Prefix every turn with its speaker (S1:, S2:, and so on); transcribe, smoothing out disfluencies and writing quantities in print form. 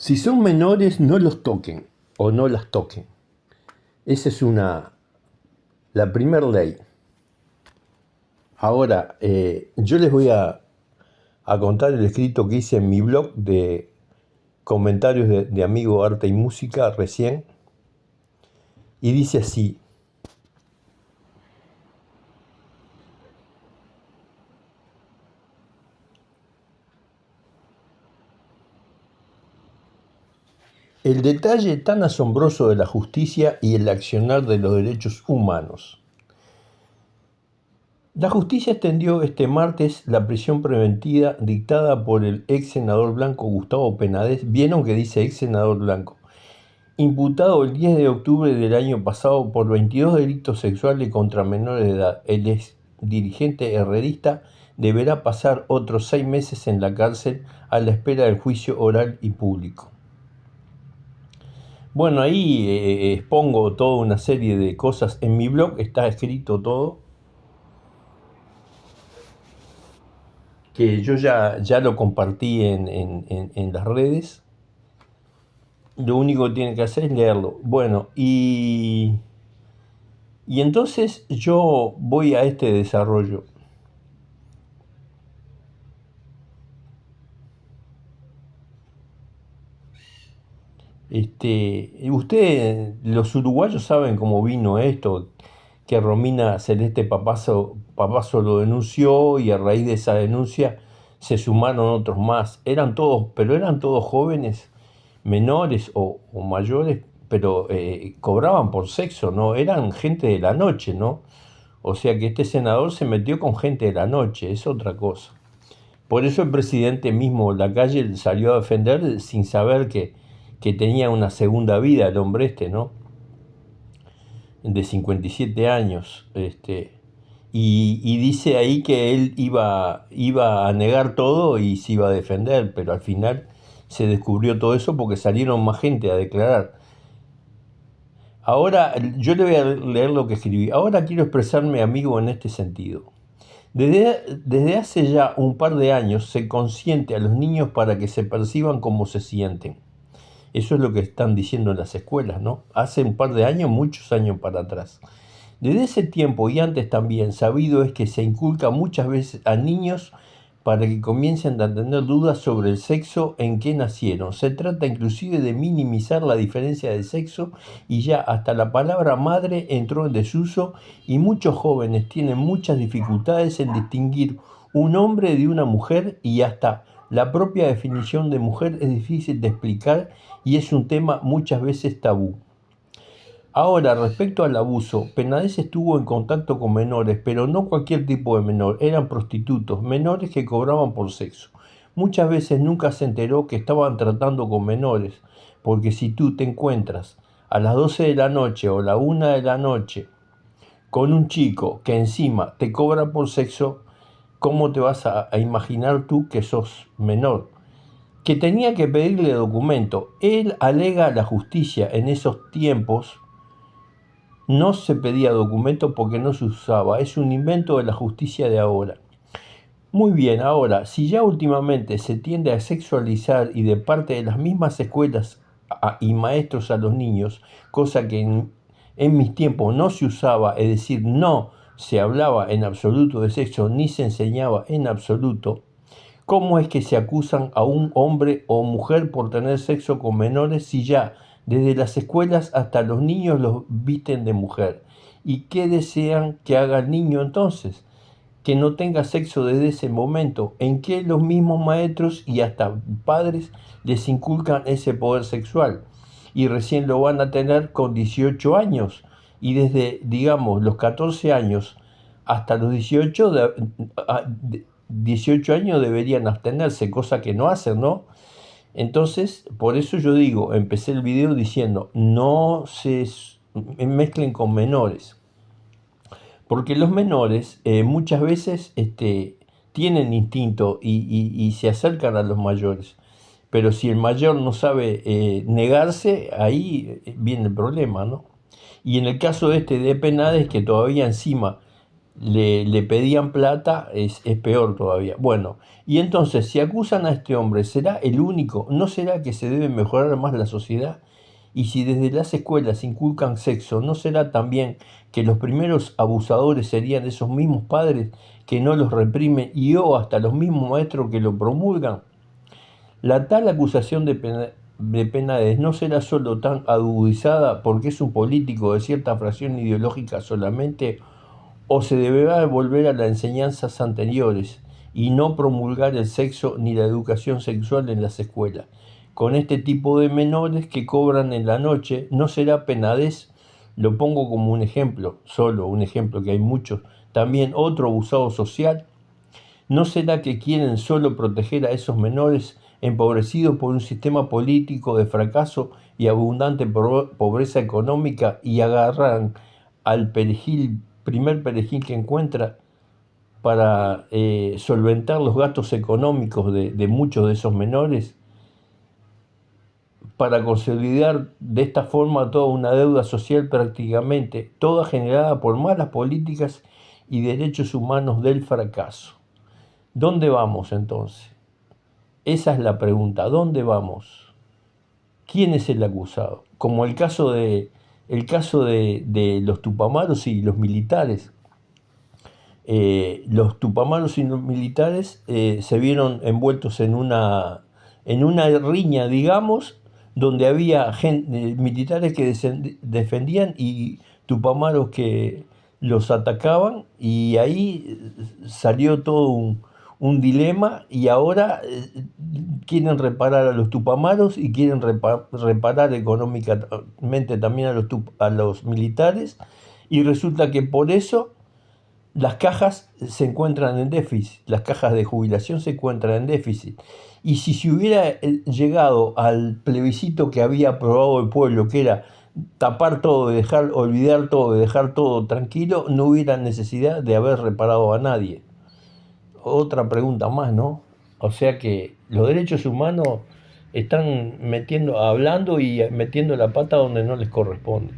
S1: Si son menores, no los toquen o no las toquen. Esa es la primera ley. Ahora, yo les voy a contar el escrito que hice en mi blog de comentarios de amigo Arte y Música recién. Y dice así: el detalle tan asombroso de la justicia y el accionar de los derechos humanos. La justicia extendió este martes la prisión preventiva dictada por el ex senador blanco Gustavo Penades. ¿Vieron que dice ex senador blanco? Imputado el 10 de octubre del año pasado por 22 delitos sexuales contra menores de edad. El ex dirigente herrerista deberá pasar otros 6 meses en la cárcel a la espera del juicio oral y público. Bueno, ahí expongo toda una serie de cosas. En mi blog está escrito todo, que yo ya lo compartí en las redes. Lo único que tienen que hacer es leerlo. Bueno, y entonces yo voy a este desarrollo. Ustedes, los uruguayos, saben cómo vino esto, que Romina Celeste Papazo lo denunció y a raíz de esa denuncia se sumaron otros más. Pero eran todos jóvenes, menores o mayores, pero cobraban por sexo, ¿no? Eran gente de la noche, ¿no? O sea que este senador se metió con gente de la noche, es otra cosa. Por eso el presidente mismo, Lacalle, salió a defender sin saber que tenía una segunda vida el hombre ¿no? De 57 años. Y dice ahí que él iba a negar todo y se iba a defender, pero al final se descubrió todo eso porque salieron más gente a declarar. Ahora, yo le voy a leer lo que escribí. Ahora quiero expresarme, amigo, en este sentido. Desde hace ya un par de años se consiente a los niños para que se perciban como se sienten. Eso es lo que están diciendo en las escuelas, ¿no? Hace un par de años, muchos años para atrás. Desde ese tiempo y antes también, sabido es que se inculca muchas veces a niños para que comiencen a tener dudas sobre el sexo en que nacieron. Se trata inclusive de minimizar la diferencia de sexo y ya hasta la palabra madre entró en desuso y muchos jóvenes tienen muchas dificultades en distinguir un hombre de una mujer y hasta la propia definición de mujer es difícil de explicar y es un tema muchas veces tabú. Ahora, respecto al abuso, Penades estuvo en contacto con menores, pero no cualquier tipo de menor, eran prostitutos, menores que cobraban por sexo. Muchas veces nunca se enteró que estaban tratando con menores, porque si tú te encuentras a las 12 de la noche o la 1 de la noche con un chico que encima te cobra por sexo, ¿cómo te vas a imaginar tú que sos menor? Que tenía que pedirle documento. Él alega a la justicia en esos tiempos. No se pedía documento porque no se usaba, es un invento de la justicia de ahora. Muy bien, ahora, si ya últimamente se tiende a sexualizar y de parte de las mismas escuelas y maestros a los niños, cosa que en mis tiempos no se usaba, es decir, no se hablaba en absoluto de sexo ni se enseñaba en absoluto, ¿cómo es que se acusan a un hombre o mujer por tener sexo con menores si ya desde las escuelas hasta los niños los visten de mujer? ¿Y qué desean que haga el niño entonces? Que no tenga sexo desde ese momento, en que los mismos maestros y hasta padres les inculcan ese poder sexual y recién lo van a tener con 18 años y desde, digamos, los 14 años hasta los 18 años deberían abstenerse, cosa que no hacen, ¿no? Entonces, por eso yo digo, empecé el video diciendo, no se mezclen con menores, porque los menores muchas veces tienen instinto y se acercan a los mayores, pero si el mayor no sabe negarse, ahí viene el problema, ¿no? Y en el caso de Penades, que todavía encima le pedían plata, es peor todavía. Bueno, y entonces, si acusan a este hombre, ¿será el único? ¿No será que se debe mejorar más la sociedad? Y si desde las escuelas inculcan sexo, ¿no será también que los primeros abusadores serían esos mismos padres que no los reprimen y o hasta los mismos maestros que lo promulgan? La tal acusación de Penades no será solo tan agudizada porque es un político de cierta fracción ideológica solamente, o se deberá volver a las enseñanzas anteriores y no promulgar el sexo ni la educación sexual en las escuelas. Con este tipo de menores que cobran en la noche, no será Penades, lo pongo como un ejemplo, solo un ejemplo que hay muchos, también otro abusado social. ¿No será que quieren solo proteger a esos menores empobrecidos por un sistema político de fracaso y abundante pobreza económica y agarran al perejil, primer perejil que encuentra para solventar los gastos económicos de muchos de esos menores, para consolidar de esta forma toda una deuda social prácticamente, toda generada por malas políticas y derechos humanos del fracaso? ¿Dónde vamos entonces? Esa es la pregunta, ¿dónde vamos? ¿Quién es el acusado? Como el caso de los tupamaros y los militares. Los tupamaros y los militares se vieron envueltos en una riña, digamos, donde había militares que defendían y tupamaros que los atacaban, y ahí salió todo un dilema, y ahora quieren reparar a los tupamaros y quieren reparar económicamente también a los militares, y resulta que por eso las cajas se encuentran en déficit, las cajas de jubilación se encuentran en déficit. Y si se hubiera llegado al plebiscito que había aprobado el pueblo, que era tapar todo, olvidar todo y dejar todo tranquilo, no hubiera necesidad de haber reparado a nadie. Otra pregunta más, ¿no? O sea que los derechos humanos están hablando y metiendo la pata donde no les corresponde.